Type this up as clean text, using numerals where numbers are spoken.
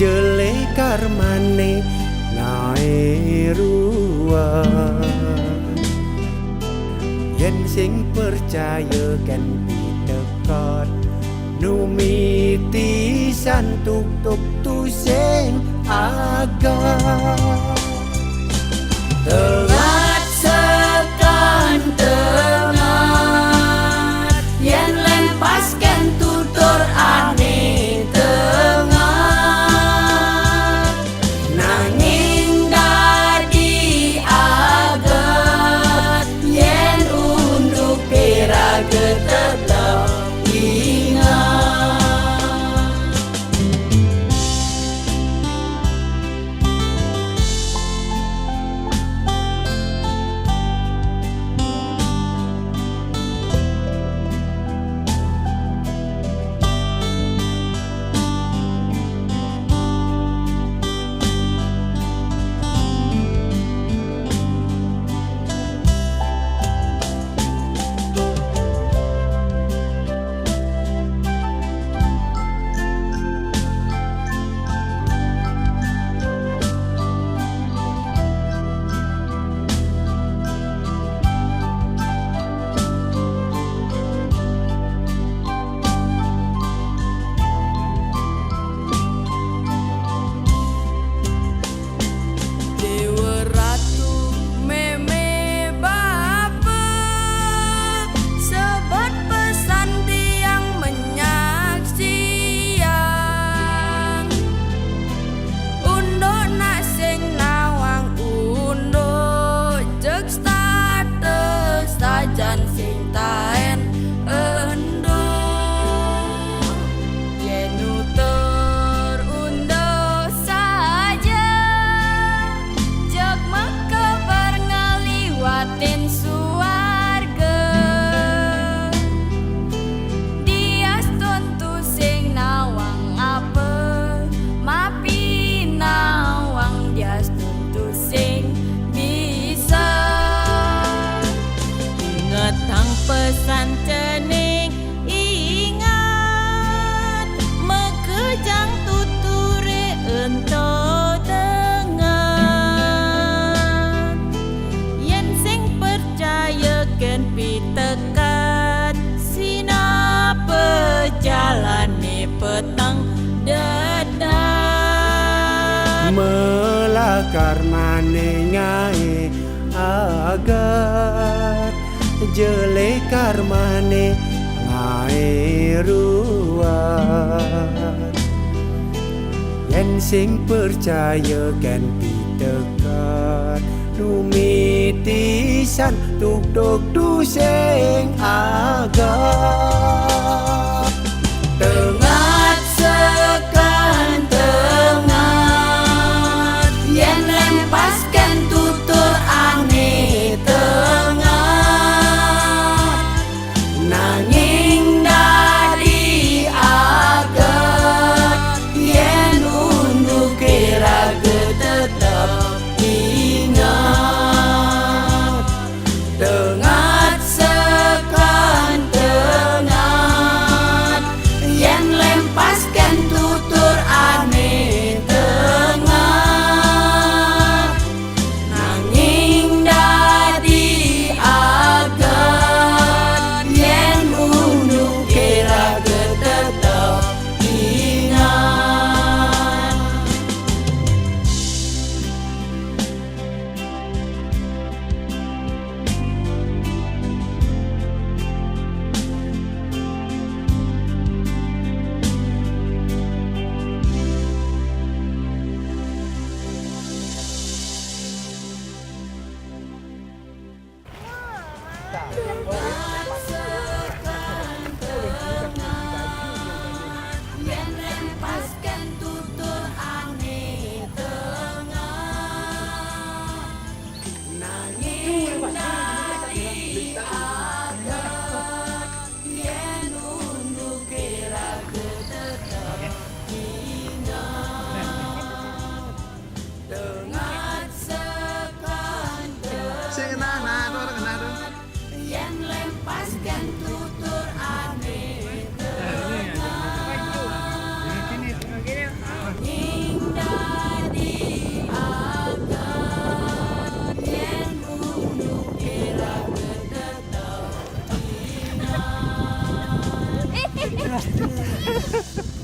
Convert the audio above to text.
jele karmane nae ruwet yen sing percaya kan pitekot numitisan tuk-tuk tu sing agak Tengat sekan tengat yen lempaskan tutur ane tengat nanging dadi agat yen unduk raga tetap ingat pesan cening ingat mekejang tuture ento tengat yen sing percaya ken pitekat sina pejalane petang dedak melakar manengae agar jele karmane ngae ruwet yen sing percaya kan pitekat numitisan tuk-tuk tu sing agak tengat sekan tengat yen lempaskan tutur ane tengat nanging dadi agat yen unduk raga tetap ingat tengat sekan tengat yen Iya.